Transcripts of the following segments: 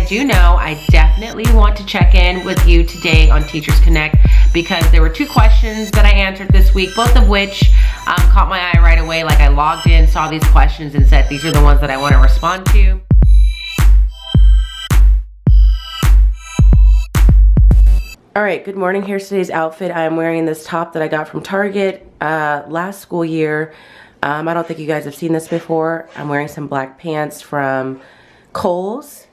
I do know I definitely want to check in with you today on Teachers Connect because there were 2 questions that I answered this week, both of which caught my eye right away. Like I logged in, saw these questions and said, these are the ones that I want to respond to. All right, good morning. Here's today's outfit. I'm wearing this top that I got from Target last school year. I don't think you guys have seen this before. I'm wearing some black pants from Kohl's.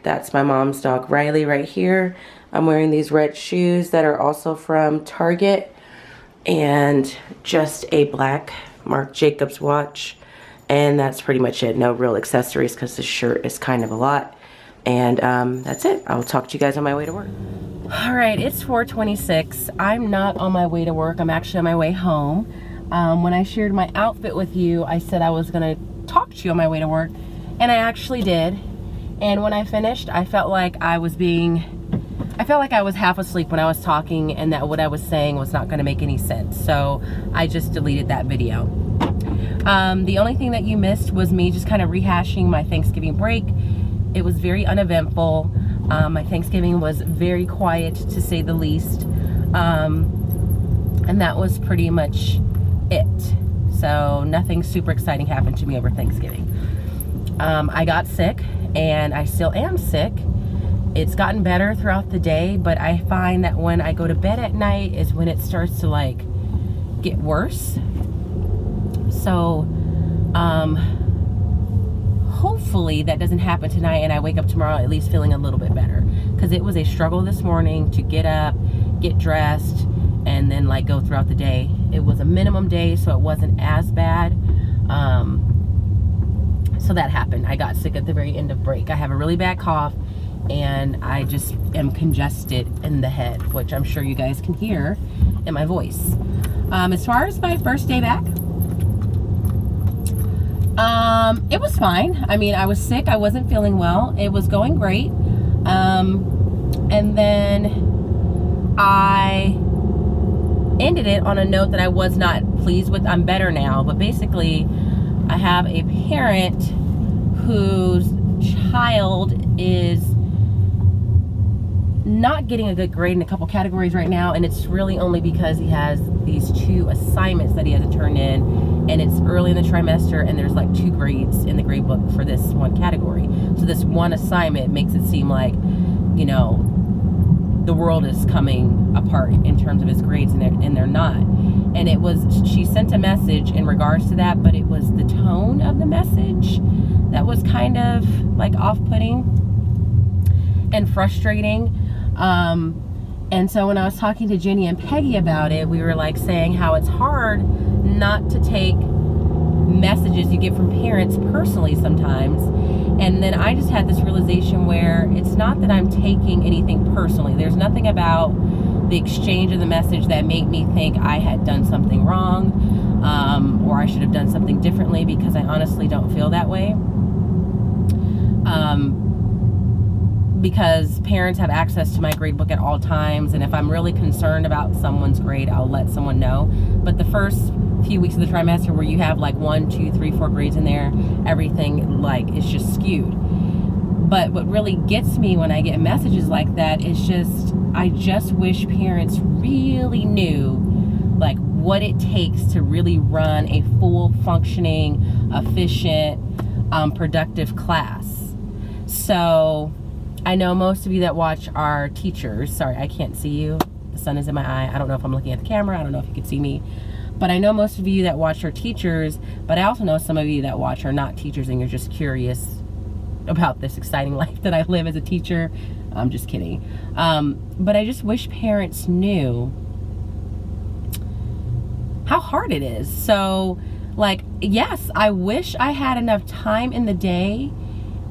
That's my mom's dog Riley right here. I'm wearing these red shoes that are also from Target, and just a black Marc Jacobs watch, and that's pretty much it. No real accessories because this shirt is kind of a lot. And that's it. I'll talk to you guys on my way to work. All right, it's 4:26. I'm not on my way to work. I'm actually on my way home. When I shared my outfit with you, I said I was gonna talk to you on my way to work, and I actually did. And when I finished, I felt like I was half asleep when I was talking, and that what I was saying was not gonna make any sense. So I just deleted that video. The only thing that you missed was me just kind of rehashing my Thanksgiving break. It was very uneventful. My Thanksgiving was very quiet, to say the least. And that was pretty much it. So nothing super exciting happened to me over Thanksgiving. I got sick, and I still am sick. It's gotten better throughout the day, but I find that when I go to bed at night is when it starts to like get worse. So hopefully that doesn't happen tonight, and I wake up tomorrow at least feeling a little bit better, because it was a struggle this morning to get up, get dressed, and then like go throughout the day. It was a minimum day, so it wasn't as bad. So that happened. I got sick at the very end of break. I have a really bad cough, and I just am congested in the head, which I'm sure you guys can hear in my voice. As far as my first day back, it was fine. I mean, I was sick. I wasn't feeling well. It was going great. And then I ended it on a note that I was not pleased with. I'm better now, but basically I have a parent whose child is not getting a good grade in a couple categories right now, and it's really only because he has these 2 assignments that he has to turn in, and it's early in the trimester, and there's like 2 grades in the grade book for this one category. So this one assignment makes it seem like, you know, the world is coming apart in terms of his grades, and they're not. And it was, she sent a message in regards to that, but it was the tone of the message that was kind of like off-putting and frustrating. And so when I was talking to Jenny and Peggy about it, we were like saying how it's hard not to take messages you get from parents personally sometimes. And then I just had this realization where it's not that I'm taking anything personally. There's nothing about the exchange of the message that made me think I had done something wrong, or I should have done something differently, because I honestly don't feel that way. Because parents have access to my grade book at all times, and if I'm really concerned about someone's grade, I'll let someone know. But the first few weeks of the trimester, where you have like 1, 2, 3, 4 grades in there, everything like is just skewed. But what really gets me when I get messages like that is just, I just wish parents really knew like what it takes to really run a full functioning, efficient, productive class. So I know most of you that watch are teachers. Sorry, I can't see you. The sun is in my eye. I don't know if I'm looking at the camera. I don't know if you can see me. But I know most of you that watch are teachers, but I also know some of you that watch are not teachers, and you're just curious about this exciting life that I live as a teacher. I'm just kidding. But I just wish parents knew how hard it is. So, like, yes, I wish I had enough time in the day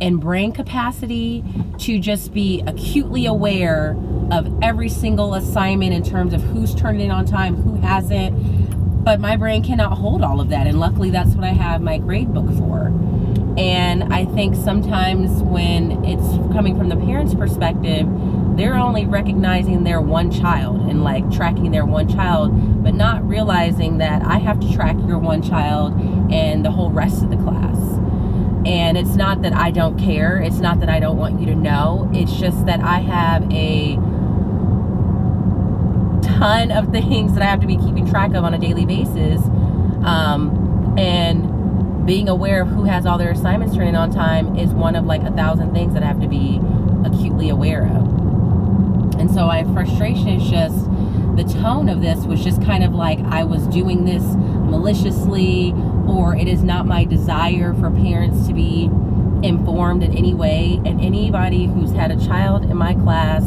and brain capacity to just be acutely aware of every single assignment in terms of who's turned in on time, who hasn't. But my brain cannot hold all of that, and luckily that's what I have my grade book for. And I think sometimes when it's coming from the parent's perspective, they're only recognizing their one child and like tracking their one child, but not realizing that I have to track your one child and the whole rest of the class. And it's not that I don't care. It's not that I don't want you to know. It's just that I have a ton of things that I have to be keeping track of on a daily basis. And being aware of who has all their assignments turning on time is one of like 1,000 things that I have to be acutely aware of. And so my frustration is just, the tone of this was just kind of like I was doing this maliciously, or it is not my desire for parents to be informed in any way. And anybody who's had a child in my class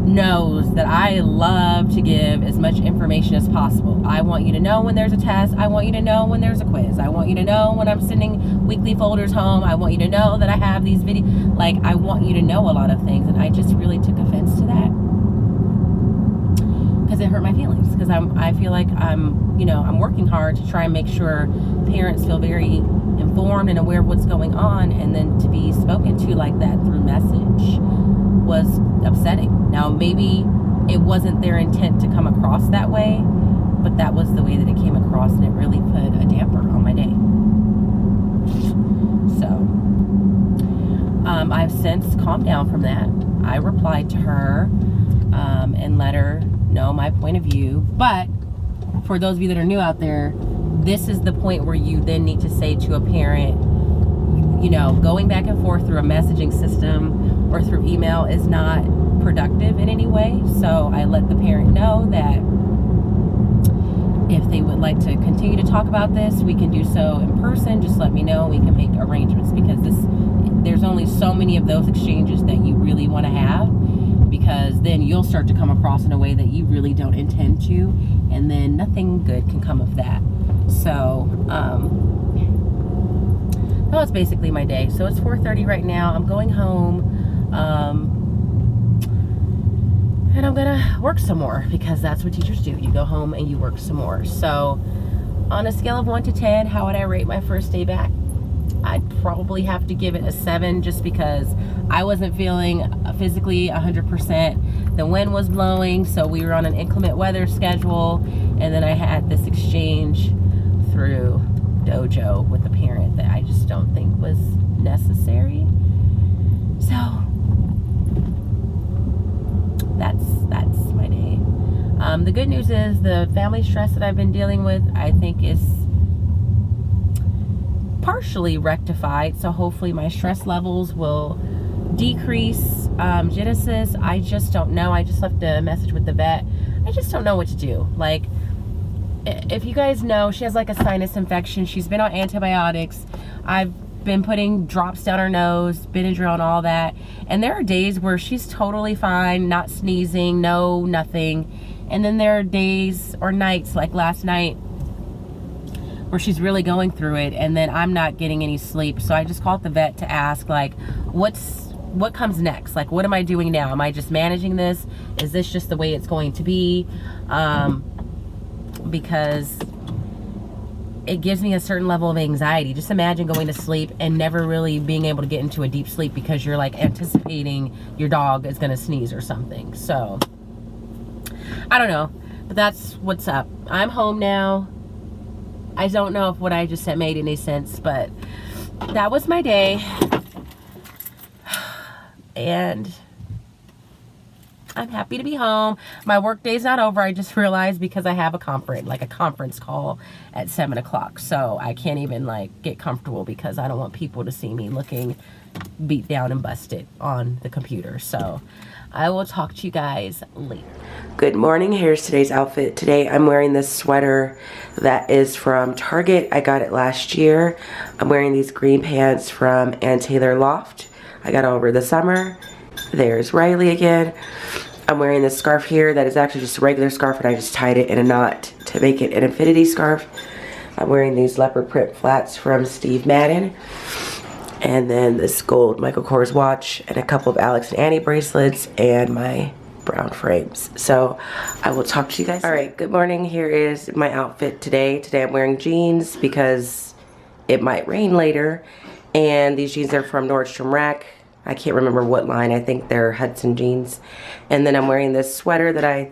knows that I love to give as much information as possible. I want you to know when there's a test. I want you to know when there's a quiz. I want you to know when I'm sending weekly folders home. I want you to know that I have these videos. Like, I want you to know a lot of things, and I just really took offense to that because it hurt my feelings, because I feel like I'm working hard to try and make sure parents feel very informed and aware of what's going on, and then to be spoken to like that through message was upsetting. Now, maybe it wasn't their intent to come across that way, but that was the way that it came across, and it really put a damper on my day. So, I've since calmed down from that. I replied to her and let her know my point of view. But for those of you that are new out there, this is the point where you then need to say to a parent, going back and forth through a messaging system or through email is not productive in any way. So I let the parent know that if they would like to continue to talk about this, we can do so in person. Just let me know. We can make arrangements, because there's only so many of those exchanges that you really want to have, because then you'll start to come across in a way that you really don't intend to, and then nothing good can come of that. So that was basically my day. So it's 4:30 right now. I'm going home. And I'm gonna work some more, because that's what teachers do. You go home and you work some more. So on a scale of 1 to 10, how would I rate my first day back? I'd probably have to give it a 7, just because I wasn't feeling physically 100%. The wind was blowing, so we were on an inclement weather schedule, and then I had this exchange through Dojo with the parent that I just don't think was necessary. So that's my day. The good news is the family stress that I've been dealing with, I think, is partially rectified. So hopefully my stress levels will decrease. Genesis, I just don't know. I just left a message with the vet. I just don't know what to do. Like, if you guys know, she has like a sinus infection. She's been on antibiotics. I've been putting drops down her nose, Benadryl and all that. And there are days where she's totally fine, not sneezing, no, nothing. And then there are days or nights, like last night, where she's really going through it, and then I'm not getting any sleep. So I just called the vet to ask, like, what comes next? Like, what am I doing now? Am I just managing this? Is this just the way it's going to be? Because it gives me a certain level of anxiety. Just imagine going to sleep and never really being able to get into a deep sleep because you're like anticipating your dog is gonna sneeze or something. So I don't know, but that's what's up. I'm home now. I don't know if what I just said made any sense, but that was my day. And I'm happy to be home. My work day's not over. I just realized, because I have a conference call at 7 o'clock. So I can't even like get comfortable, because I don't want people to see me looking beat down and busted on the computer. So I will talk to you guys later. Good morning. Here's today's outfit. Today I'm wearing this sweater that is from Target. I got it last year. I'm wearing these green pants from Ann Taylor Loft. I got it over the summer. There's Riley again. I'm wearing this scarf here that is actually just a regular scarf, and I just tied it in a knot to make it an infinity scarf. I'm wearing these leopard print flats from Steve Madden, and then this gold Michael Kors watch, and a couple of Alex and Annie bracelets, and my brown frames. So I will talk to you guys. All right, good morning. Here is my outfit today. Today I'm wearing jeans because it might rain later, and these jeans are from Nordstrom Rack. I can't remember what line. I think they're Hudson jeans. And then I'm wearing this sweater that I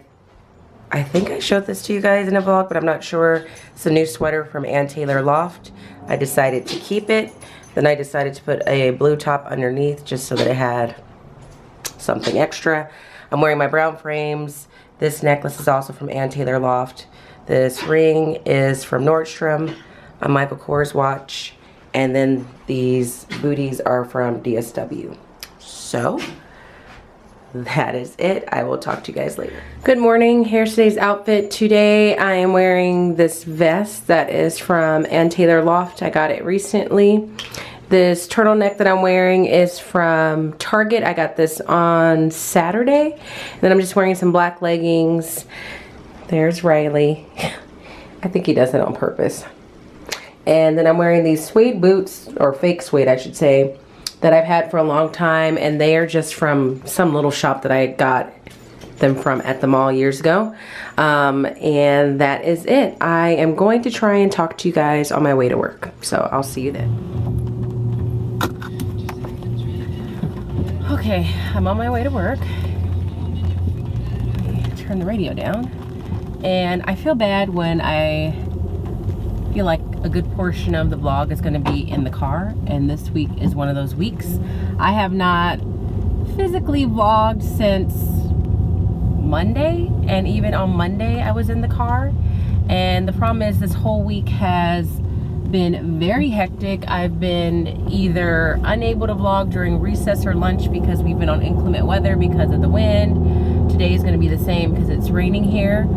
I think I showed this to you guys in a vlog, but I'm not sure. It's a new sweater from Ann Taylor Loft. I decided to keep it. Then I decided to put a blue top underneath just so that it had something extra. I'm wearing my brown frames. This necklace is also from Ann Taylor Loft. This ring is from Nordstrom, a Michael Kors watch, and then these booties are from DSW. So that is it. I will talk to you guys later. Good morning. Here's today's outfit. Today I am wearing this vest that is from Ann Taylor Loft. I got it recently. This turtleneck that I'm wearing is from Target. I got this on Saturday. And then I'm just wearing some black leggings. There's Riley. I think he does it on purpose. And then I'm wearing these suede boots, or fake suede I should say, that I've had for a long time, and they are just from some little shop that I got them from at the mall years ago. And that is it. I am going to try and talk to you guys on my way to work, so I'll see you then. Okay, I'm on my way to work. Turn the radio down. And I feel bad when I feel like a good portion of the vlog is going to be in the car, and this week is one of those weeks. I have not physically vlogged since Monday, and even on Monday I was in the car. And the problem is this whole week has been very hectic. I've been either unable to vlog during recess or lunch because we've been on inclement weather because of the wind. Today is going to be the same because it's raining here.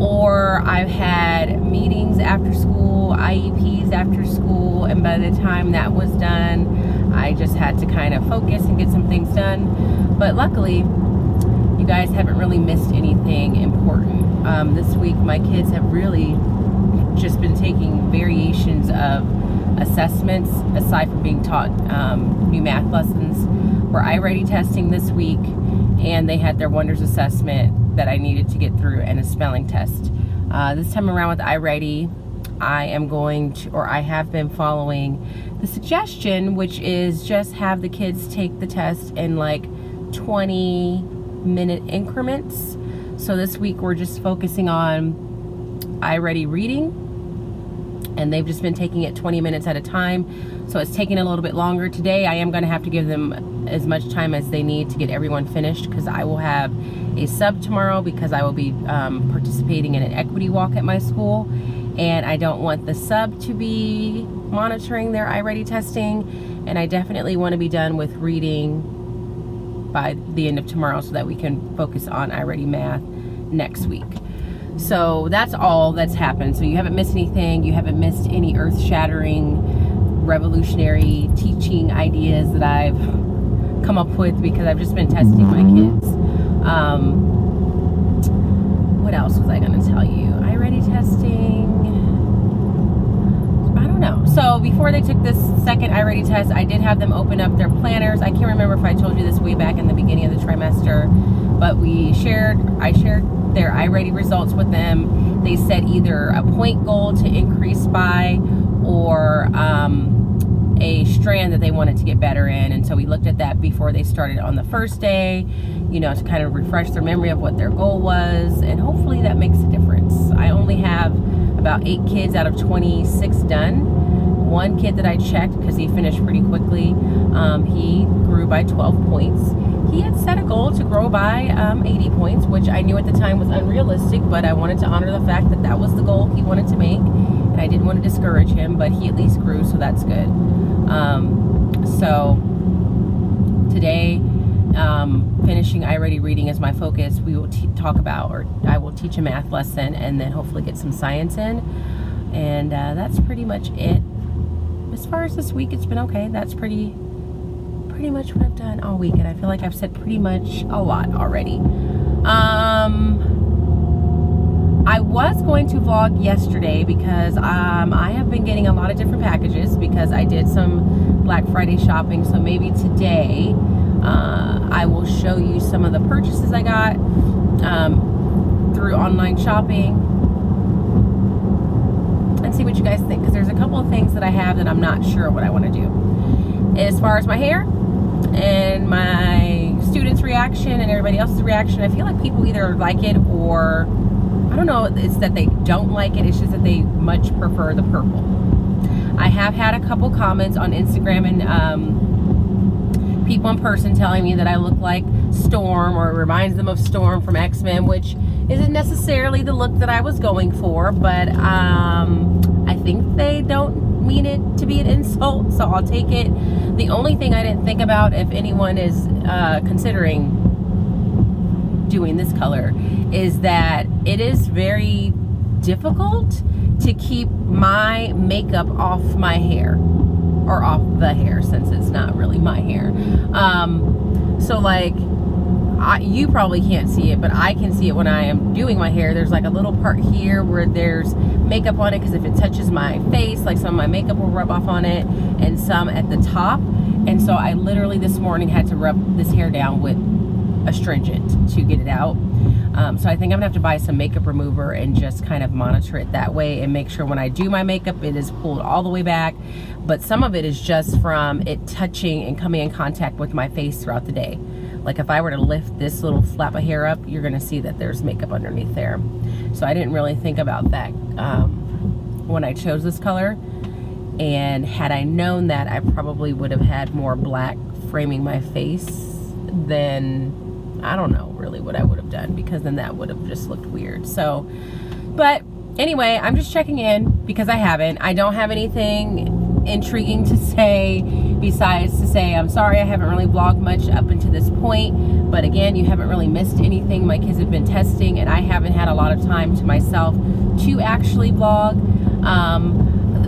Or I've had meetings after school, IEPs after school, and by the time that was done, I just had to kind of focus and get some things done. But luckily, you guys haven't really missed anything important. This week, my kids have really just been taking variations of assessments, aside from being taught new math lessons. We're iReady testing this week, and they had their Wonders assessment that I needed to get through, and a spelling test. This time around with iReady, I am going to, or I have been following the suggestion, which is just have the kids take the test in like 20-minute increments. So this week we're just focusing on iReady reading, and they've just been taking it 20 minutes at a time. So it's taking a little bit longer. Today I am going to have to give them as much time as they need to get everyone finished, because I will have a sub tomorrow because I will be participating in an equity walk at my school, and I don't want the sub to be monitoring their iReady testing, and I definitely want to be done with reading by the end of tomorrow so that we can focus on iReady math next week. So that's all that's happened. So you haven't missed anything. You haven't missed any earth-shattering, revolutionary teaching ideas that I've come up with, because I've just been testing my kids. What else was I going to tell you? iReady testing. I don't know. So before they took this second iReady test, I did have them open up their planners. I can't remember if I told you this way back in the beginning of the trimester, but I shared their iReady results with them. They set either a point goal to increase by, or a strand that they wanted to get better in. And so we looked at that before they started on the first day, you know, to kind of refresh their memory of what their goal was, and hopefully that makes a difference. I only have about 8 kids out of 26 done. One kid that I checked, because he finished pretty quickly, he grew by 12 points. He had set a goal to grow by 80 points, which I knew at the time was unrealistic, but I wanted to honor the fact that that was the goal he wanted to make, and I didn't want to discourage him, but he at least grew, so that's good. So today, finishing iReady reading is my focus. We will talk about, or I will teach a math lesson, and then hopefully get some science in, and that's pretty much it. As far as this week, it's been okay. That's pretty much what I've done all week, and I feel like I've said pretty much a lot already. I was going to vlog yesterday because I have been getting a lot of different packages because I did some Black Friday shopping, so maybe today I will show you some of the purchases I got through online shopping and see what you guys think, because there's a couple of things that I have that I'm not sure what I want to do. As far as my hair and my students' reaction and everybody else's reaction, I feel like people either like it or I don't know, it's that they don't like it, it's just that they much prefer the purple. I have had a couple comments on Instagram and people in person telling me that I look like Storm, or it reminds them of Storm from X-Men, which isn't necessarily the look that I was going for, but I think they don't mean it to be an insult, so I'll take it. The only thing I didn't think about, if anyone is considering doing this color, is that it is very difficult to keep my makeup off my hair, or off the hair, since it's not really my hair. So like, you probably can't see it, but I can see it when I am doing my hair. There's like a little part here where there's makeup on it, because if it touches my face, like some of my makeup will rub off on it, and some at the top. And so I literally this morning had to rub this hair down with astringent to get it out. So I think I'm gonna have to buy some makeup remover and just kind of monitor it that way, and make sure when I do my makeup it is pulled all the way back. But some of it is just from it touching and coming in contact with my face throughout the day. Like if I were to lift this little flap of hair up, you're gonna see that there's makeup underneath there. So I didn't really think about that when I chose this color. And had I known that, I probably would have had more black framing my face than, I don't know really what I would have done, because then that would have just looked weird. So, but anyway, I'm just checking in because I don't have anything intriguing to say besides to say I'm sorry I haven't really vlogged much up until this point. But again, you haven't really missed anything. My kids have been testing and I haven't had a lot of time to myself to actually vlog.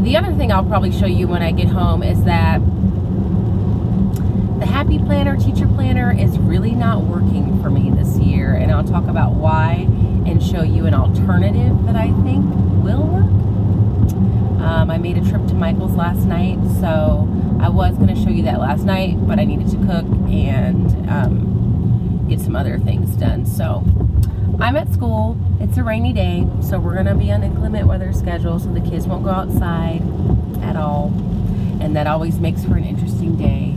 The other thing I'll probably show you when I get home is that the Happy Planner, Teacher Planner is really not working for me this year, and I'll talk about why and show you an alternative that I think will work. I made a trip to Michael's last night, so I was going to show you that last night, but I needed to cook and get some other things done. So I'm at school. It's a rainy day, so we're going to be on inclement weather schedule, so the kids won't go outside at all, and that always makes for an interesting day.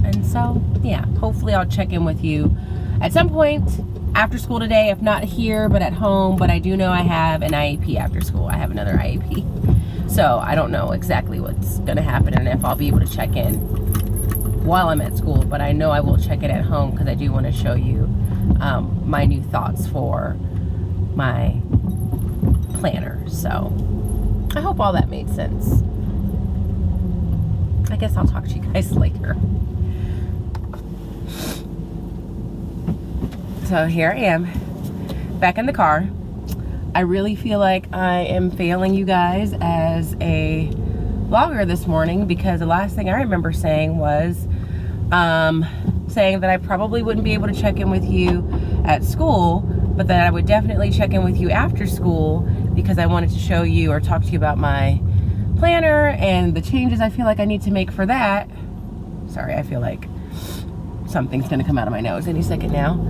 And so, yeah, hopefully I'll check in with you at some point after school today, if not here, but at home. But I do know I have an IEP after school. I have another IEP. So I don't know exactly what's going to happen and if I'll be able to check in while I'm at school. But I know I will check in at home because I do want to show you my new thoughts for my planner. So I hope all that made sense. I guess I'll talk to you guys later. So here I am, back in the car. I really feel like I am failing you guys as a vlogger this morning, because the last thing I remember saying was saying that I probably wouldn't be able to check in with you at school, but that I would definitely check in with you after school, because I wanted to show you or talk to you about my planner and the changes I feel like I need to make for that. Sorry, I feel like something's gonna come out of my nose any second now.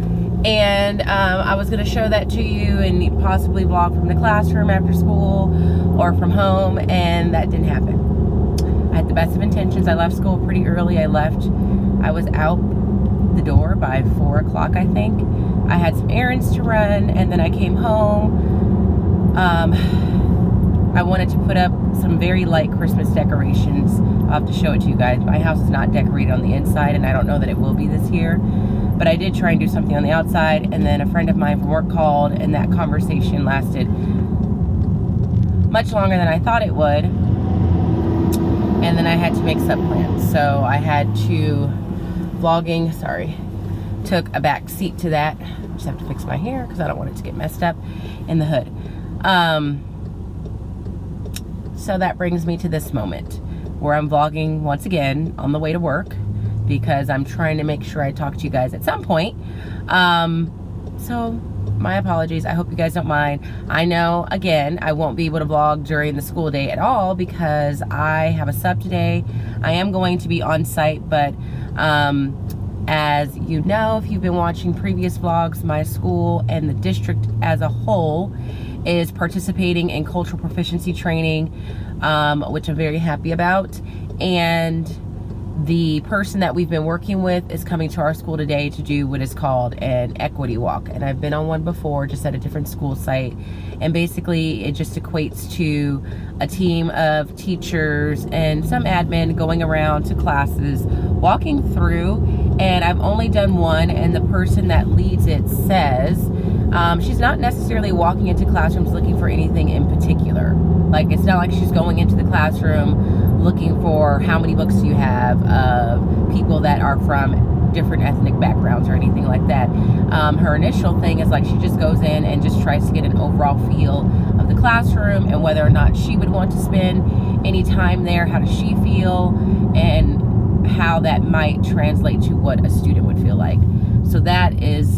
And I was gonna show that to you and possibly vlog from the classroom after school or from home, and that didn't happen. I had the best of intentions. I left school pretty early. I was out the door by 4 o'clock, I think. I had some errands to run, and then I came home. I wanted to put up some very light Christmas decorations. I'll have to show it to you guys. My house is not decorated on the inside, and I don't know that it will be this year. But I did try and do something on the outside, and then a friend of mine from work called, and that conversation lasted much longer than I thought it would. And then I had to make sub plans. So I had to, vlogging, sorry, took a back seat to that. Just have to fix my hair because I don't want it to get messed up in the hood. So that brings me to this moment where I'm vlogging once again on the way to work, because I'm trying to make sure I talk to you guys at some point. So my apologies. I hope you guys don't mind. I know, again, I won't be able to vlog during the school day at all because I have a sub today. I am going to be on site, but as you know, if you've been watching previous vlogs, my school and the district as a whole is participating in cultural proficiency training, which I'm very happy about. And the person that we've been working with is coming to our school today to do what is called an equity walk. And I've been on one before, just at a different school site. And basically it just equates to a team of teachers and some admin going around to classes, walking through. And I've only done one, and the person that leads it says she's not necessarily walking into classrooms looking for anything in particular. Like, it's not like she's going into the classroom looking for how many books do you have of people that are from different ethnic backgrounds or anything like that. Her initial thing is like she just goes in and just tries to get an overall feel of the classroom and whether or not she would want to spend any time there. How does she feel, and how that might translate to what a student would feel like. So that is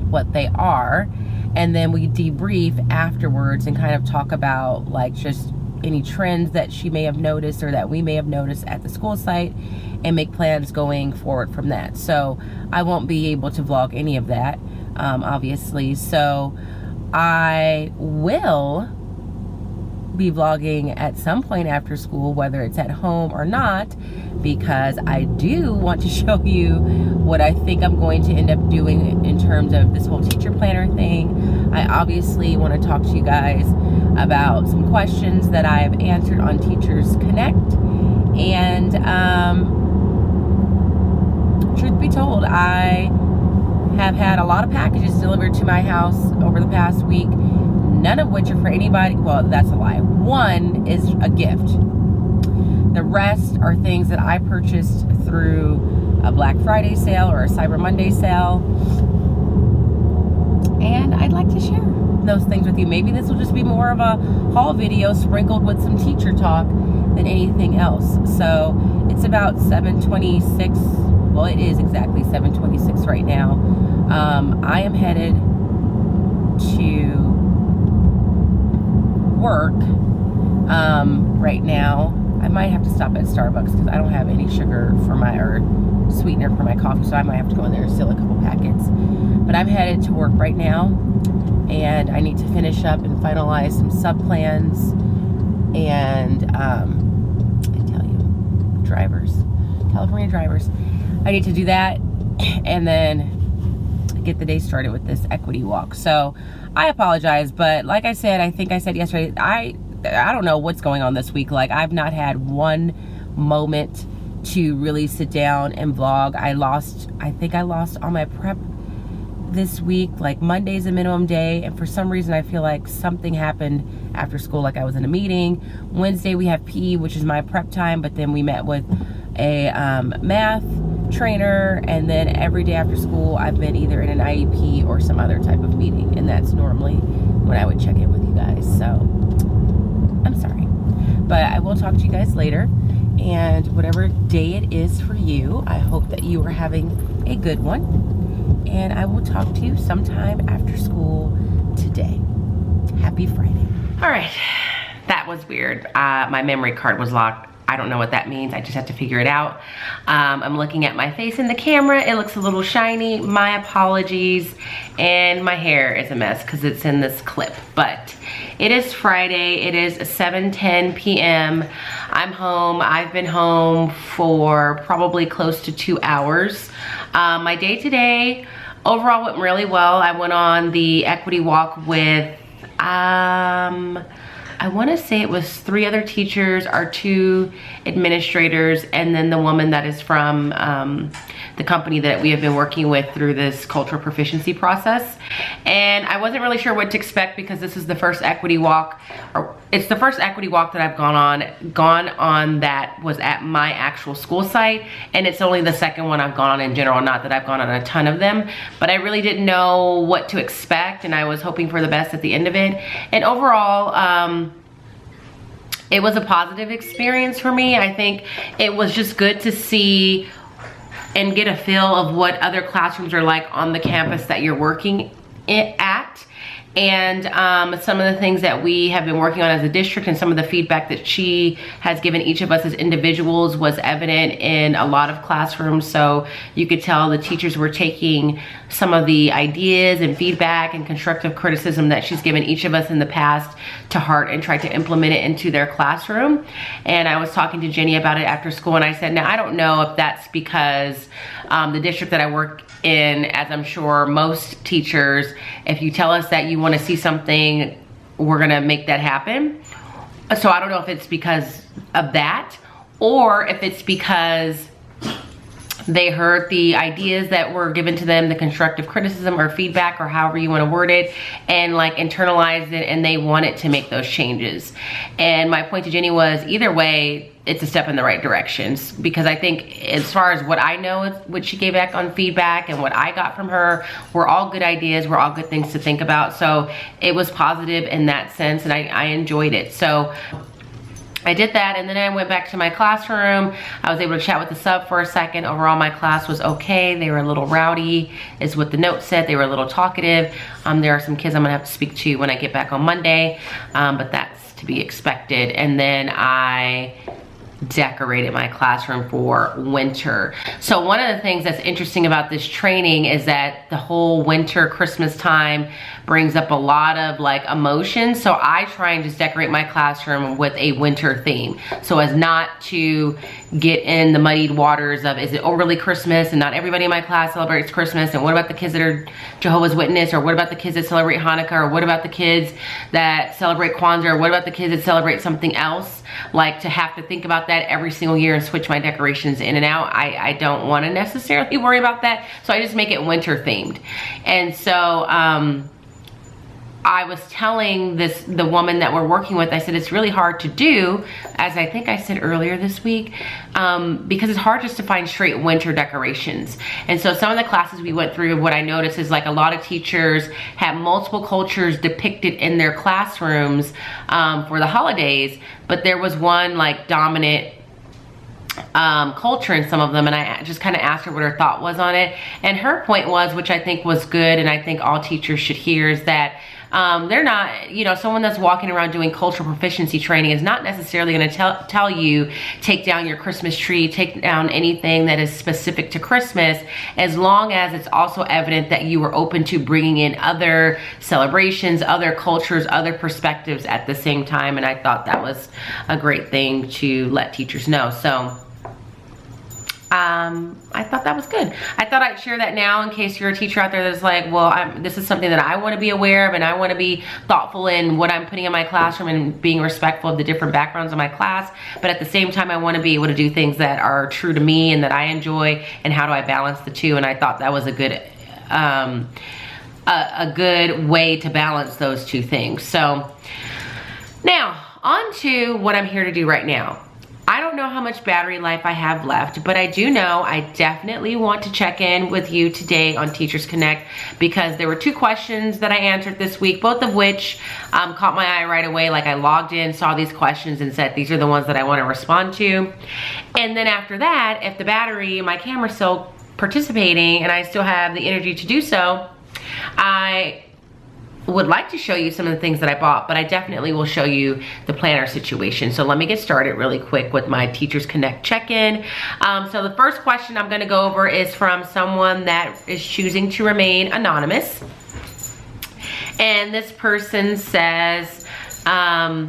what they are. And then we debrief afterwards and kind of talk about like just any trends that she may have noticed or that we may have noticed at the school site, and make plans going forward from that. So I won't be able to vlog any of that, obviously. So I will be vlogging at some point after school, whether it's at home or not, because I do want to show you what I think I'm going to end up doing in terms of this whole teacher planner thing. I obviously want to talk to you guys about some questions that I've answered on TeachersConnect, and truth be told, I have had a lot of packages delivered to my house over the past week, none of which are for anybody. Well, that's a lie. One is a gift. The rest are things that I purchased through a Black Friday sale or a Cyber Monday sale. And I'd like to share those things with you. Maybe this will just be more of a haul video sprinkled with some teacher talk than anything else. So it's about 7:26. Well, it is exactly 7:26 right now. I am headed to work right now. I might have to stop at Starbucks because I don't have any sugar for or sweetener for my coffee, so I might have to go in there and steal a couple packets. But I'm headed to work right now, and I need to finish up and finalize some sub plans and I tell you, California drivers, I need to do that and then get the day started with this equity walk. So I apologize, but like I said, I think I said yesterday, I don't know what's going on this week. Like, I've not had one moment to really sit down and vlog. I think I lost all my prep this week. Like, Monday's a minimum day, and for some reason I feel like something happened after school, like I was in a meeting. Wednesday we have PE, which is my prep time, but then we met with a math trainer, and then every day after school I've been either in an IEP or some other type of meeting, and that's normally when I would check in with you guys. So I'm sorry, but I will talk to you guys later, and whatever day it is for you, I hope that you are having a good one, and I will talk to you sometime after school today. Happy Friday. All right, that was weird. My memory card was locked. I don't know what that means. I just have to figure it out. I'm looking at my face in the camera. It looks a little shiny. My apologies. And my hair is a mess because it's in this clip. But it is Friday. It is 7:10 p.m. I'm home. I've been home for probably close to 2 hours. My day today overall went really well. I went on the equity walk with I want to say it was 3 other teachers, our 2 administrators, and then the woman that is from the company that we have been working with through this cultural proficiency process. And I wasn't really sure what to expect because this is the first equity walk, or it's the first equity walk that I've gone on that was at my actual school site, and it's only the second one I've gone on in general. Not that I've gone on a ton of them, but I really didn't know what to expect, and I was hoping for the best at the end of it. And overall, it was a positive experience for me. I think it was just good to see and get a feel of what other classrooms are like on the campus that you're working at. and some of the things that we have been working on as a district, and some of the feedback that she has given each of us as individuals was evident in a lot of classrooms. So you could tell the teachers were taking some of the ideas and feedback and constructive criticism that she's given each of us in the past to heart and tried to implement it into their classroom. And I was talking to Jenny about it after school, and I said, now I don't know if that's because the district that I work in, as I'm sure most teachers, if you tell us that you want to see something, we're gonna make that happen. So I don't know if it's because of that, or if it's because they heard the ideas that were given to them, the constructive criticism or feedback, or however you want to word it, and like internalized it, and they wanted to make those changes. And my point to Jenny was, either way, it's a step in the right directions, because I think as far as what I know, what she gave back on feedback and what I got from her were all good ideas, were all good things to think about. So it was positive in that sense, and I enjoyed it. So I did that, and then I went back to my classroom. I was able to chat with the sub for a second. Overall, my class was okay. They were a little rowdy, is what the note said. They were a little talkative. There are some kids I'm gonna have to speak to when I get back on Monday, but that's to be expected. And then I decorated my classroom for winter. So one of the things that's interesting about this training is that the whole winter Christmas time brings up a lot of like emotions. So I try and just decorate my classroom with a winter theme, so as not to get in the muddied waters of, is it overly Christmas and not everybody in my class celebrates Christmas, and what about the kids that are Jehovah's Witness, or what about the kids that celebrate Hanukkah, or what about the kids that celebrate Kwanzaa, or what about the kids that celebrate something else? Like, to have to think about that every single year and switch my decorations in and out, I don't want to necessarily worry about that. So I just make it winter themed. And so I was telling the woman that we're working with, I said, it's really hard to do, as I think I said earlier this week, because it's hard just to find straight winter decorations. And so some of the classes we went through, what I noticed is like a lot of teachers have multiple cultures depicted in their classrooms for the holidays, but there was one like dominant culture in some of them, and I just kind of asked her what her thought was on it. And her point was, which I think was good, and I think all teachers should hear, is that they're not, you know, someone that's walking around doing cultural proficiency training is not necessarily going to tell you, take down your Christmas tree, take down anything that is specific to Christmas, as long as it's also evident that you were open to bringing in other celebrations, other cultures, other perspectives at the same time. And I thought that was a great thing to let teachers know. So I thought that was good. I thought I'd share that now in case you're a teacher out there that's like, well, this is something that I want to be aware of, and I want to be thoughtful in what I'm putting in my classroom and being respectful of the different backgrounds of my class. But at the same time, I want to be able to do things that are true to me and that I enjoy, and how do I balance the two? And I thought that was a good way to balance those two things. So now on to what I'm here to do right now. I don't know how much battery life I have left, but I do know I definitely want to check in with you today on Teachers Connect, because there were 2 questions that I answered this week, both of which caught my eye right away. Like, I logged in, saw these questions, and said, these are the ones that I want to respond to. And then after that, if the battery, my camera's still participating and I still have the energy to do so, I would like to show you some of the things that I bought, but I definitely will show you the planner situation. So let me get started really quick with my Teachers Connect check-in. So the first question I'm gonna go over is from someone that is choosing to remain anonymous. And this person says, hi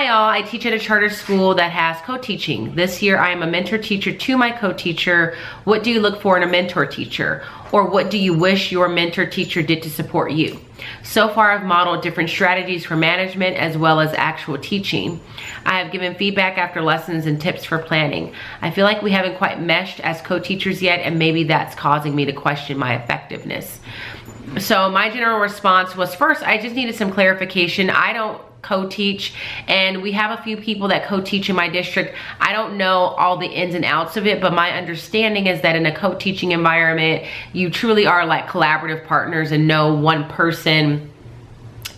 all, I teach at a charter school that has co-teaching. This year I am a mentor teacher to my co-teacher. What do you look for in a mentor teacher? Or what do you wish your mentor teacher did to support you? So far I've modeled different strategies for management as well as actual teaching. I have given feedback after lessons and tips for planning. I feel like we haven't quite meshed as co-teachers yet, and maybe that's causing me to question my effectiveness. So my general response was, first, I just needed some clarification. I don't co-teach, and we have a few people that co-teach in my district. I don't know all the ins and outs of it, but my understanding is that in a co-teaching environment, you truly are like collaborative partners, and no one person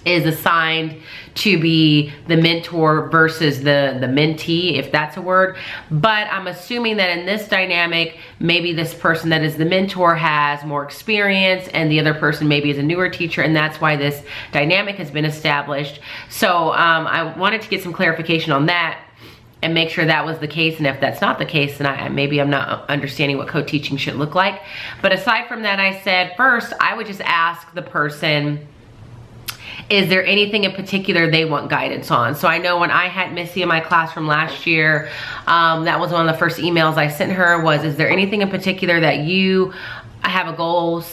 is assigned to be the mentor versus the mentee, if that's a word. But I'm assuming that in this dynamic, maybe this person that is the mentor has more experience and the other person maybe is a newer teacher, and that's why this dynamic has been established. So I wanted to get some clarification on that and make sure that was the case. And if that's not the case, then maybe I'm not understanding what co-teaching should look like. But aside from that, I said first, I would just ask the person, is there anything in particular they want guidance on? So I know when I had Missy in my classroom last year, that was one of the first emails I sent her was, is there anything in particular that you have a goal,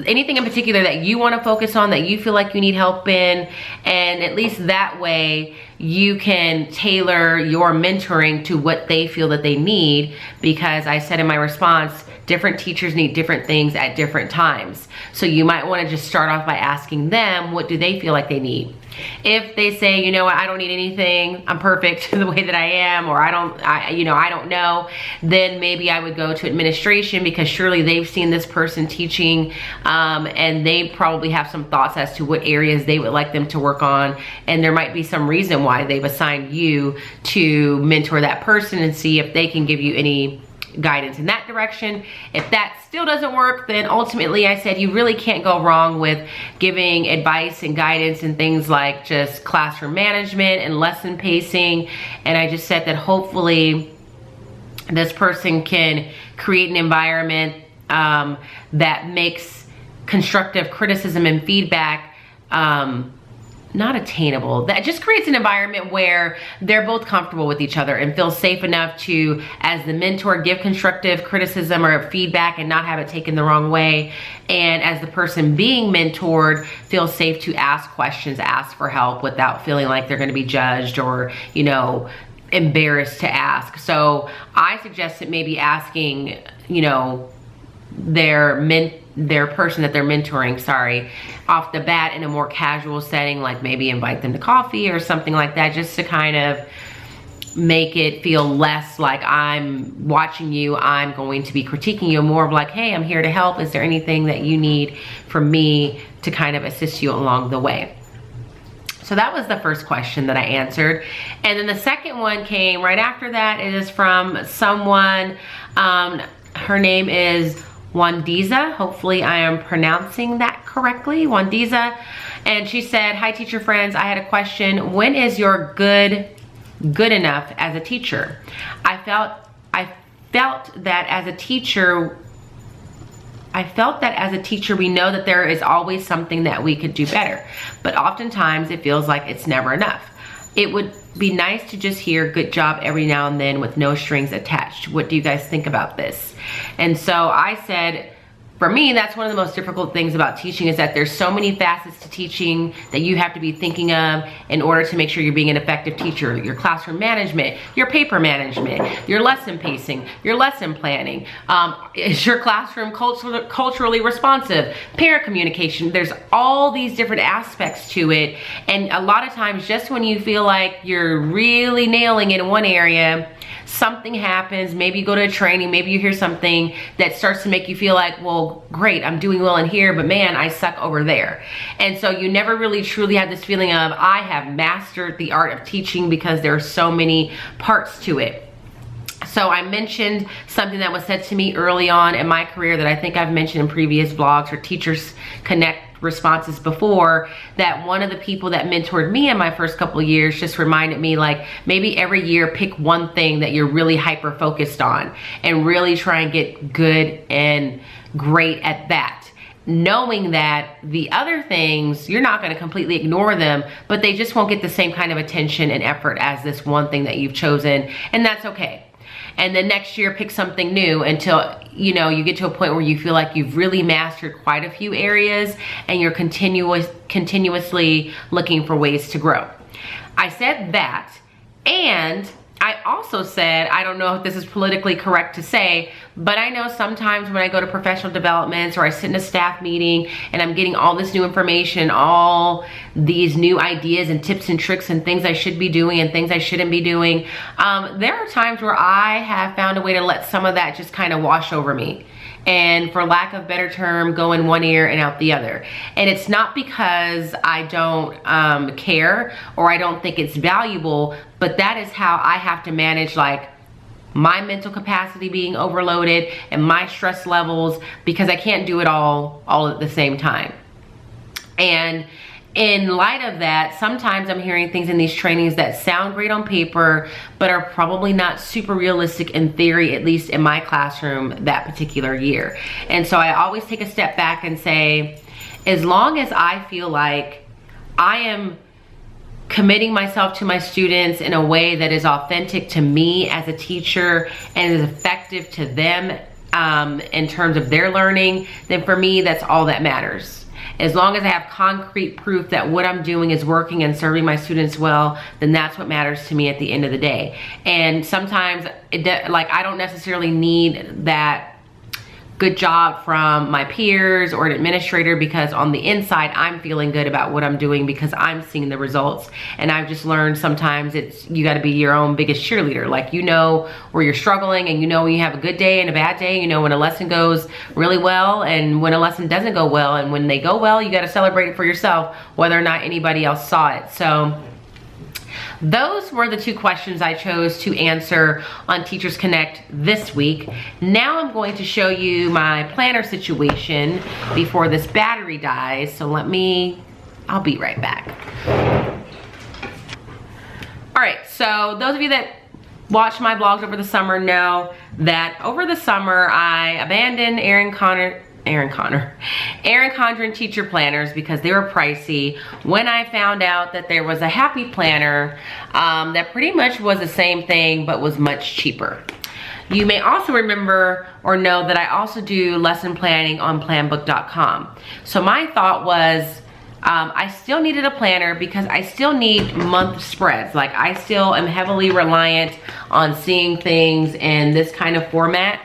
anything in particular that you want to focus on, that you feel like you need help in? And at least that way you can tailor your mentoring to what they feel that they need, because I said in my response, different teachers need different things at different times. So you might want to just start off by asking them, what do they feel like they need? If they say, you know what, I don't need anything, I'm perfect the way that I am, or I don't know, then maybe I would go to administration, because surely they've seen this person teaching, and they probably have some thoughts as to what areas they would like them to work on, and there might be some reason why they've assigned you to mentor that person, and see if they can give you any guidance in that direction. If that still doesn't work, then ultimately I said you really can't go wrong with giving advice and guidance and things like just classroom management and lesson pacing. And I just said that hopefully this person can create an environment that makes constructive criticism and feedback not attainable, that just creates an environment where they're both comfortable with each other and feel safe enough to, as the mentor, give constructive criticism or feedback and not have it taken the wrong way. And as the person being mentored, feel safe to ask questions, ask for help without feeling like they're going to be judged or, you know, embarrassed to ask. So I suggested maybe asking, you know, their person that they're mentoring, off the bat in a more casual setting, like maybe invite them to coffee or something like that, just to kind of make it feel less like I'm watching you, I'm going to be critiquing you, more of like, hey, I'm here to help. Is there anything that you need from me to kind of assist you along the way? So that was the first question that I answered. And then the second one came right after that. It is from someone, her name is Wandiza. Hopefully I am pronouncing that correctly, Wandiza. And she said, hi teacher friends, I had a question. When is your good enough as a teacher? I felt that as a teacher, we know that there is always something that we could do better, but oftentimes it feels like it's never enough. It would be nice to just hear good job every now and then with no strings attached. What do you guys think about this? And so I said, for me, that's one of the most difficult things about teaching, is that there's so many facets to teaching that you have to be thinking of in order to make sure you're being an effective teacher. Your classroom management, your paper management, your lesson pacing, your lesson planning. Is your classroom culturally responsive? Parent communication. There's all these different aspects to it. And a lot of times, just when you feel like you're really nailing it in one area, something happens, maybe you go to a training, maybe you hear something that starts to make you feel like, well, great, I'm doing well in here, but man, I suck over there. And so you never really truly have this feeling of, I have mastered the art of teaching, because there are so many parts to it. So I mentioned something that was said to me early on in my career that I think I've mentioned in previous vlogs or TeachersConnect responses before, that one of the people that mentored me in my first couple of years just reminded me, like, maybe every year pick one thing that you're really hyper focused on and really try and get good and great at that, knowing that the other things, you're not going to completely ignore them, but they just won't get the same kind of attention and effort as this one thing that you've chosen, and that's okay. And then next year pick something new until, you know, you get to a point where you feel like you've really mastered quite a few areas and you're continuously looking for ways to grow. I said that, and I also said, I don't know if this is politically correct to say, but I know sometimes when I go to professional developments or I sit in a staff meeting and I'm getting all this new information, all these new ideas and tips and tricks and things I should be doing and things I shouldn't be doing, there are times where I have found a way to let some of that just kind of wash over me. and for lack of better term, go in one ear and out the other. And it's not because I don't care or I don't think it's valuable, but that is how I have to manage like my mental capacity being overloaded and my stress levels, because I can't do it all at the same time. And in light of that, sometimes I'm hearing things in these trainings that sound great on paper, but are probably not super realistic in theory, at least in my classroom that particular year. And so I always take a step back and say, as long as I feel like I am committing myself to my students in a way that is authentic to me as a teacher and is effective to them in terms of their learning, then for me, that's all that matters. As long as I have concrete proof that what I'm doing is working and serving my students well, then that's what matters to me at the end of the day. And sometimes, I don't necessarily need that good job from my peers or an administrator, because on the inside, I'm feeling good about what I'm doing because I'm seeing the results. And I've just learned sometimes you gotta be your own biggest cheerleader. Like, you know where you're struggling, and you know when you have a good day and a bad day, you know when a lesson goes really well and when a lesson doesn't go well. And when they go well, you gotta celebrate it for yourself, whether or not anybody else saw it. So those were the 2 questions I chose to answer on Teachers Connect this week. Now I'm going to show you my planner situation before this battery dies. So I'll be right back. All right, so those of you that watch my blogs over the summer know that over the summer I abandoned Erin Condren teacher planners because they were pricey when I found out that there was a happy planner that pretty much was the same thing but was much cheaper. You may also remember or know that I also do lesson planning on planbook.com. So my thought was I still needed a planner because I still need month spreads. Like, I still am heavily reliant on seeing things in this kind of format.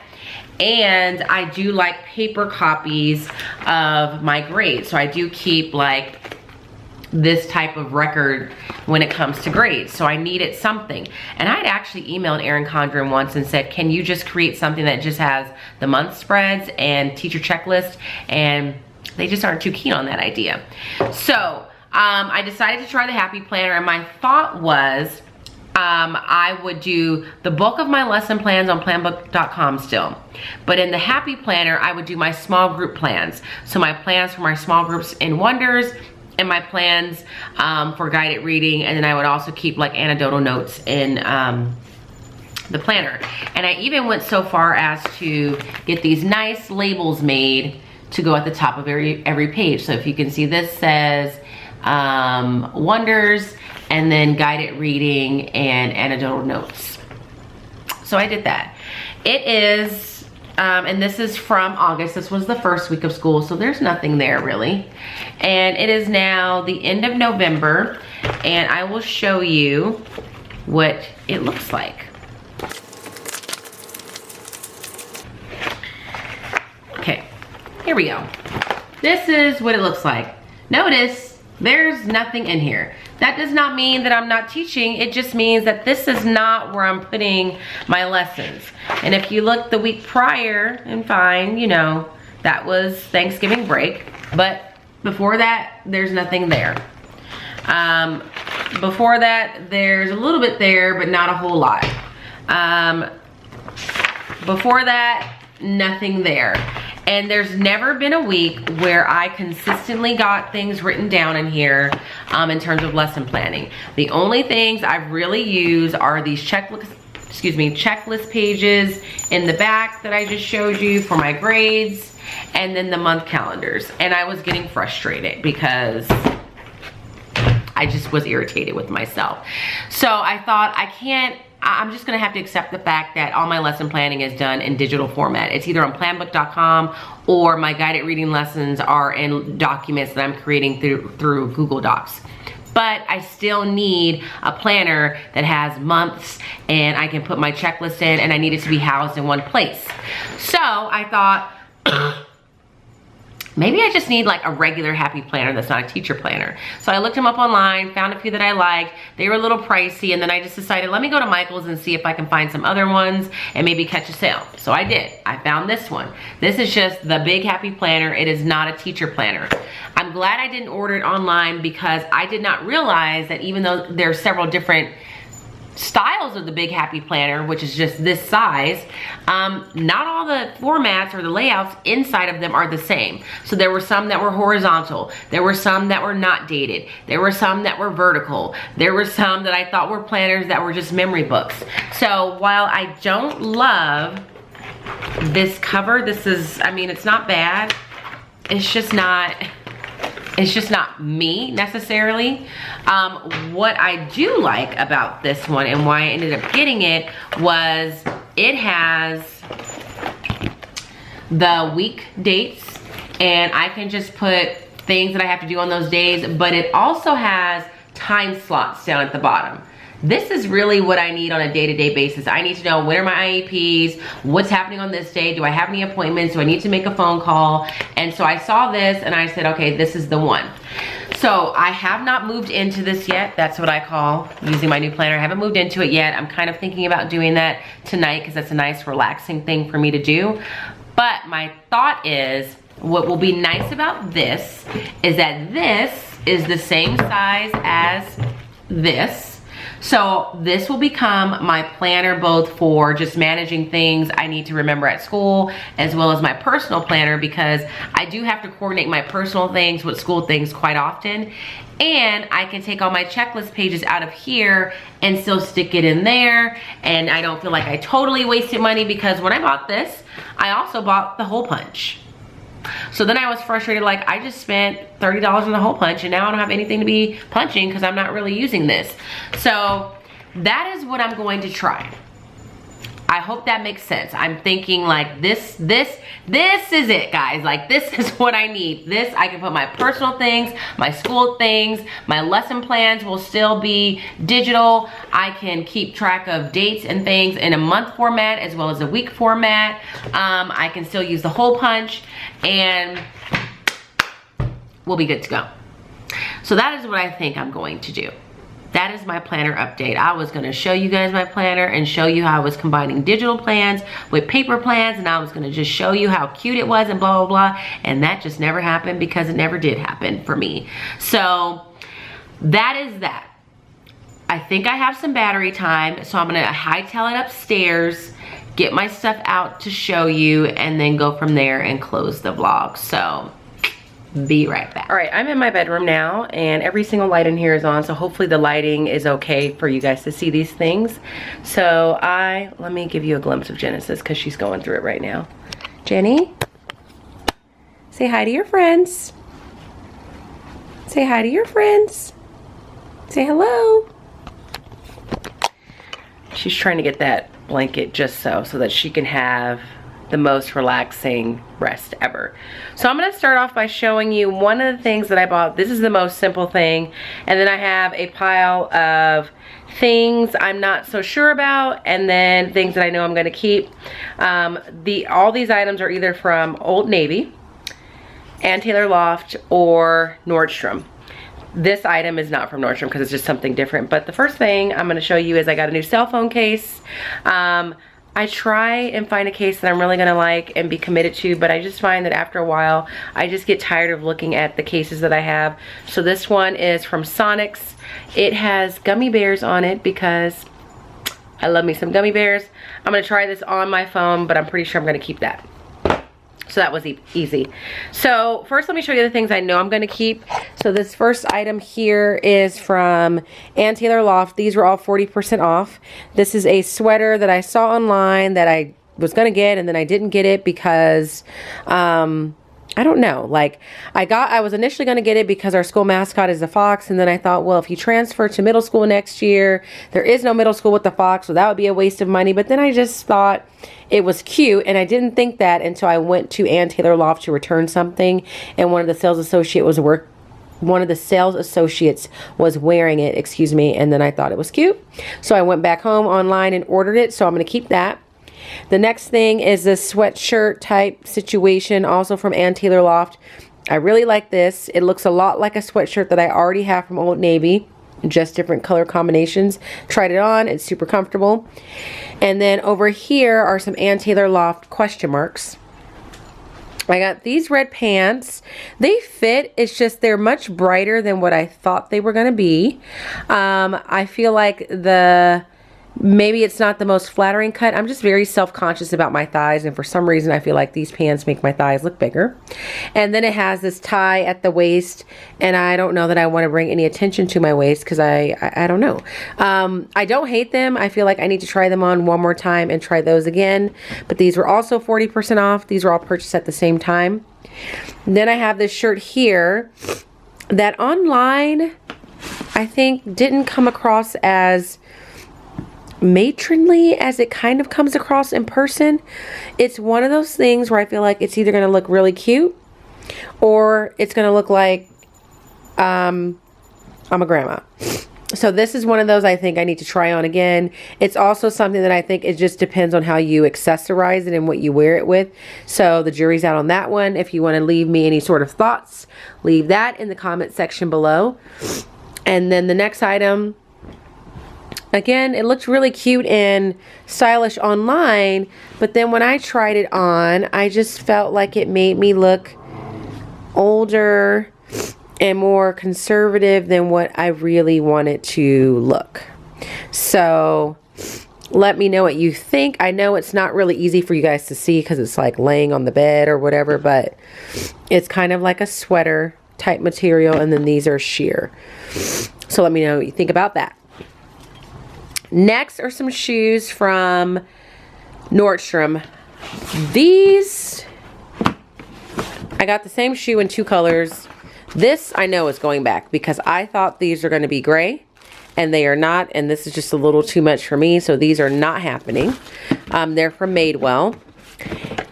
And I do like paper copies of my grades. So I do keep like this type of record when it comes to grades. So I needed something. And I'd actually emailed Erin Condren once and said, can you just create something that just has the month spreads and teacher checklist? And they just aren't too keen on that idea. So I decided to try the Happy Planner, and my thought was I would do the bulk of my lesson plans on planbook.com still. But in the Happy Planner, I would do my small group plans. So my plans for my small groups in Wonders, and my plans for guided reading, and then I would also keep like anecdotal notes in the planner. And I even went so far as to get these nice labels made to go at the top of every page. So if you can see, this says Wonders, and then guided reading and anecdotal notes. So I did that. It is, and this is from August. This was the first week of school, so there's nothing there really. And it is now the end of November, and I will show you what it looks like. Okay, here we go. This is what it looks like. Notice there's nothing in here. That does not mean that I'm not teaching. It just means that this is not where I'm putting my lessons. And if you look the week prior, and fine, you know, that was Thanksgiving break. But before that, there's nothing there. Before that, there's a little bit there, but not a whole lot. Before that, nothing there. And there's never been a week where I consistently got things written down in here in terms of lesson planning. The only things I really use are these checklist pages in the back that I just showed you for my grades, and then the month calendars. And I was getting frustrated because I just was irritated with myself. So I thought, I'm just gonna have to accept the fact that all my lesson planning is done in digital format. It's either on planbook.com or my guided reading lessons are in documents that I'm creating through Google Docs. But I still need a planner that has months, and I can put my checklist in, and I need it to be housed in one place. So I thought, maybe I just need like a regular happy planner that's not a teacher planner. So I looked them up online, found a few that I liked. They were a little pricey, and then I just decided, let me go to Michael's and see if I can find some other ones and maybe catch a sale. So I did. I found this one. This is just the Big Happy Planner. It is not a teacher planner. I'm glad I didn't order it online because I did not realize that even though there are several different styles of the Big Happy Planner, which is just this size, not all the formats or the layouts inside of them are the same. So there were some that were horizontal, there were some that were not dated, there were some that were vertical, there were some that I thought were planners that were just memory books. So while I don't love this cover, this is, I mean, it's not bad, it's just not me necessarily. What I do like about this one and why I ended up getting it was it has the week dates, and I can just put things that I have to do on those days, but it also has time slots down at the bottom. This is really what I need on a day-to-day basis. I need to know when are my IEPs, what's happening on this day, do I have any appointments, do I need to make a phone call? And so I saw this and I said, okay, this is the one. So I have not moved into this yet. That's what I call using my new planner. I haven't moved into it yet. I'm kind of thinking about doing that tonight because that's a nice relaxing thing for me to do. But my thought is, what will be nice about this is that this is the same size as this. So this will become my planner both for just managing things I need to remember at school as well as my personal planner, because I do have to coordinate my personal things with school things quite often. And I can take all my checklist pages out of here and still stick it in there. And I don't feel like I totally wasted money, because when I bought this, I also bought the hole punch. So then I was frustrated, like I just spent $30 on the hole punch and now I don't have anything to be punching because I'm not really using this. So that is what I'm going to try. I hope that makes sense. I'm thinking like this is it, guys. Like this is what I need. This, I can put my personal things, my school things, my lesson plans will still be digital. I can keep track of dates and things in a month format as well as a week format. I can still use the hole punch and we'll be good to go. So that is what I think I'm going to do. That is my planner update. I was gonna show you guys my planner and show you how I was combining digital plans with paper plans, and I was gonna just show you how cute it was and blah, blah, blah. And that just never happened because it never did happen for me. So that is that. I think I have some battery time, so I'm gonna hightail it upstairs, get my stuff out to show you, and then go from there and close the vlog. So be right back. All right, I'm in my bedroom now and every single light in here is on, so hopefully the lighting is okay for you guys to see these things. So let me give you a glimpse of Genesis because she's going through it right now. Jenny, say hi to your friends. Say hi to your friends. Say hello. She's trying to get that blanket just so that she can have the most relaxing rest ever. So I'm gonna start off by showing you one of the things that I bought. This is the most simple thing, and then I have a pile of things I'm not so sure about, and then things that I know I'm gonna keep. All these items are either from Old Navy, Ann Taylor Loft, or Nordstrom. This item is not from Nordstrom because it's just something different. But the first thing I'm gonna show you is I got a new cell phone case. I try and find a case that I'm really gonna like and be committed to, but I just find that after a while, I just get tired of looking at the cases that I have. So this one is from Sonics. It has gummy bears on it because I love me some gummy bears. I'm gonna try this on my phone, but I'm pretty sure I'm gonna keep that. So that was easy. So first let me show you the things I know I'm gonna keep. So this first item here is from Ann Taylor Loft. These were all 40% off. This is a sweater that I saw online that I was gonna get and then I didn't get it because I don't know, like I was initially going to get it because our school mascot is the fox, and then I thought, well, if you transfer to middle school next year, there is no middle school with the fox, so that would be a waste of money. But then I just thought it was cute, and I didn't think that until I went to Ann Taylor Loft to return something, and one of the sales associates was wearing it, excuse me, and then I thought it was cute. So I went back home online and ordered it, so I'm going to keep that. The next thing is this sweatshirt type situation, also from Ann Taylor Loft. I really like this. It looks a lot like a sweatshirt that I already have from Old Navy, just different color combinations. Tried it on, it's super comfortable. And then over here are some Ann Taylor Loft question marks. I got these red pants. They fit, it's just they're much brighter than what I thought they were gonna be. I feel like maybe it's not the most flattering cut. I'm just very self-conscious about my thighs, and for some reason I feel like these pants make my thighs look bigger. And then it has this tie at the waist, and I don't know that I want to bring any attention to my waist because I don't know. I don't hate them. I feel like I need to try them on one more time and try those again. But these were also 40% off. These were all purchased at the same time. And then I have this shirt here that online I think didn't come across as matronly as it kind of comes across in person. It's one of those things where I feel like it's either going to look really cute or it's going to look like I'm a grandma. So this is one of those I think I need to try on again. It's also something that I think it just depends on how you accessorize it and what you wear it with. So the jury's out on that one. If you want to leave me any sort of thoughts, leave that in the comment section below. And then the next item, again, it looked really cute and stylish online, but then when I tried it on, I just felt like it made me look older and more conservative than what I really wanted to look. So let me know what you think. I know it's not really easy for you guys to see because it's like laying on the bed or whatever, but it's kind of like a sweater type material, and then these are sheer. So let me know what you think about that. Next are some shoes from Nordstrom. These, I got the same shoe in two colors. This I know is going back because I thought these are going to be gray and they are not, and this is just a little too much for me, so these are not happening. They're from Madewell.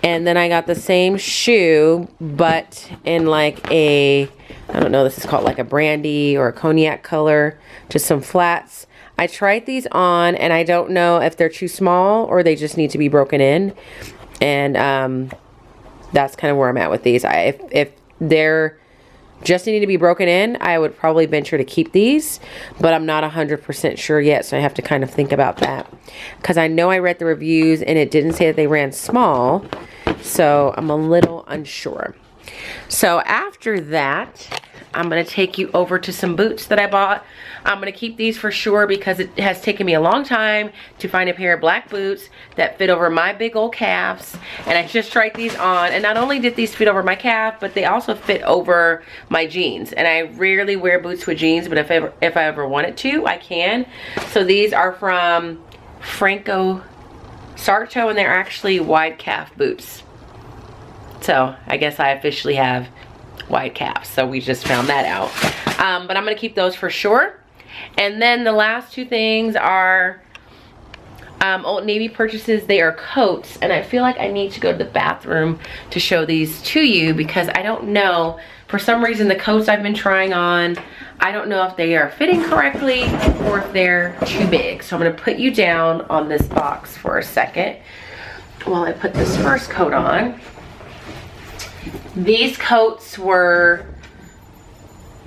And then I got the same shoe but in like a, I don't know, this is called like a brandy or a cognac color, just some flats. I tried these on and I don't know if they're too small or they just need to be broken in. And that's kind of where I'm at with these. If they're just needing to be broken in, I would probably venture to keep these, but I'm not 100% sure yet, so I have to kind of think about that. Because I know I read the reviews and it didn't say that they ran small, so I'm a little unsure. So after that, I'm going to take you over to some boots that I bought. I'm going to keep these for sure because it has taken me a long time to find a pair of black boots that fit over my big old calves. And I just tried these on, and not only did these fit over my calf, but they also fit over my jeans. And I rarely wear boots with jeans, but if I ever wanted to, I can. So these are from Franco Sarto, and they're actually wide calf boots. So I guess I officially have wide calves, so we just found that out. But I'm gonna keep those for sure. And then the last two things are Old Navy purchases. They are coats, and I feel like I need to go to the bathroom to show these to you because I don't know, for some reason the coats I've been trying on, I don't know if they are fitting correctly or if they're too big. So I'm gonna put you down on this box for a second while I put this first coat on. These coats were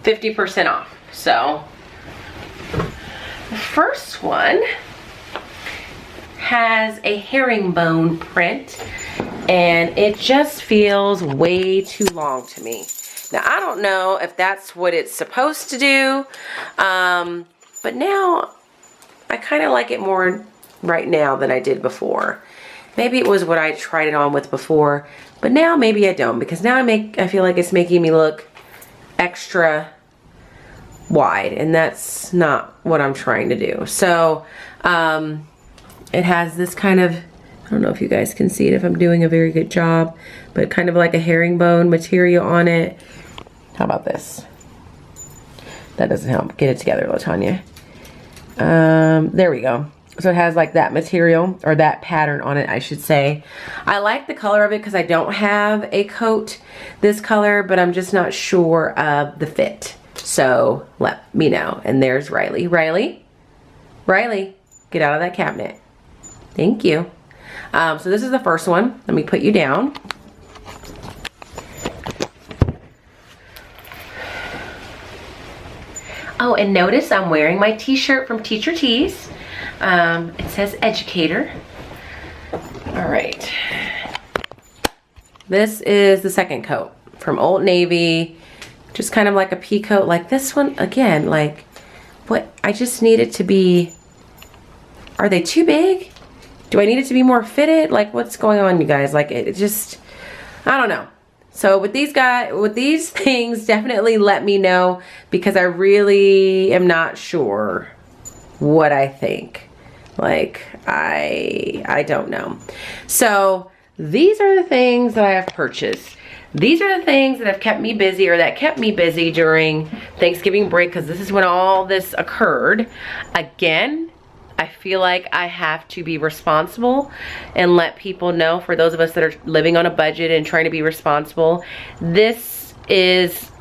50% off. So the first one has a herringbone print and it just feels way too long to me. Now I don't know if that's what it's supposed to do, but now I kind of like it more right now than I did before. Maybe it was what I tried it on with before, but now maybe I don't, because now I feel like it's making me look extra wide, and that's not what I'm trying to do. So it has this kind of, I don't know if you guys can see it, if I'm doing a very good job, but kind of like a herringbone material on it. How about this? That doesn't help. Get it together, LaTanya. There we go. So it has like that material, or that pattern on it, I should say. I like the color of it because I don't have a coat this color, but I'm just not sure of the fit. So let me know. And there's Riley. Riley, get out of that cabinet. Thank you. So this is the first one. Let me put you down. Oh, and notice I'm wearing my t-shirt from Teacher Tees. It says educator. All right. This is the second coat from Old Navy. Just kind of like a pea coat. Like this one, again, like what? I just need it to be, are they too big? Do I need it to be more fitted? Like what's going on, you guys? Like it just, I don't know. So with these things, definitely let me know, because I really am not sure what I think. Like I don't know. So these are the things that I have purchased. These are the things that have kept me busy, or that kept me busy during Thanksgiving break, because this is when all this occurred. Again, I feel like I have to be responsible and let people know, for those of us that are living on a budget and trying to be responsible, this is,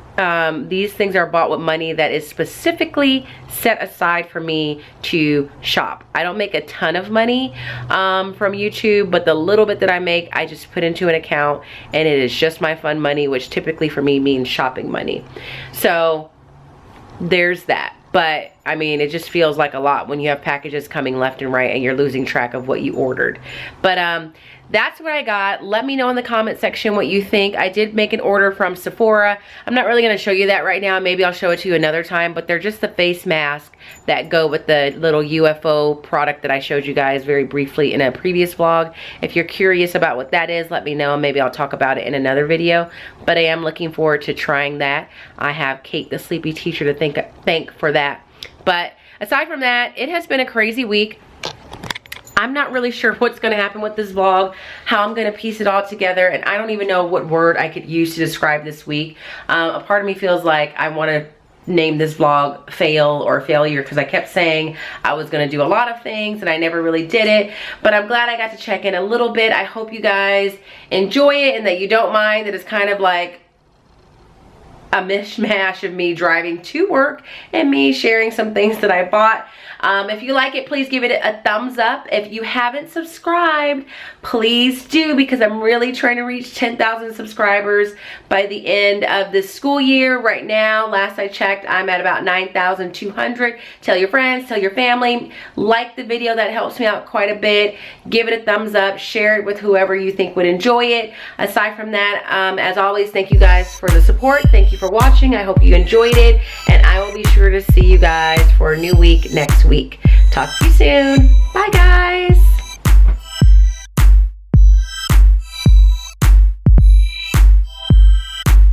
these things are bought with money that is specifically set aside for me to shop. I don't make a ton of money from YouTube, but the little bit that I make, I just put into an account, and it is just my fun money, which typically for me means shopping money. So there's that. But I mean, it just feels like a lot when you have packages coming left and right and you're losing track of what you ordered. But that's what I got. Let me know in the comment section what you think. I did make an order from Sephora. I'm not really going to show you that right now. Maybe I'll show it to you another time. But they're just the face mask that go with the little UFO product that I showed you guys very briefly in a previous vlog. If you're curious about what that is, let me know. Maybe I'll talk about it in another video. But I am looking forward to trying that. I have Kate, the sleepy teacher, to thank for that. But aside from that, it has been a crazy week. I'm not really sure what's going to happen with this vlog, how I'm going to piece it all together, and I don't even know what word I could use to describe this week. A part of me feels like I want to name this vlog fail or failure, because I kept saying I was going to do a lot of things and I never really did it. But I'm glad I got to check in a little bit. I hope you guys enjoy it and that you don't mind that it's kind of like a mishmash of me driving to work and me sharing some things that I bought. If you like it, please give it a thumbs up. If you haven't subscribed, please do, because I'm really trying to reach 10,000 subscribers by the end of this school year. Right now, last I checked, I'm at about 9,200. Tell your friends, tell your family, like the video. That helps me out quite a bit. Give it a thumbs up, share it with whoever you think would enjoy it. Aside from that, as always, thank you guys for the support. Thank you for watching. I hope you enjoyed it, and I will be sure to see you guys for a new week next week. Talk to you soon. Bye, guys.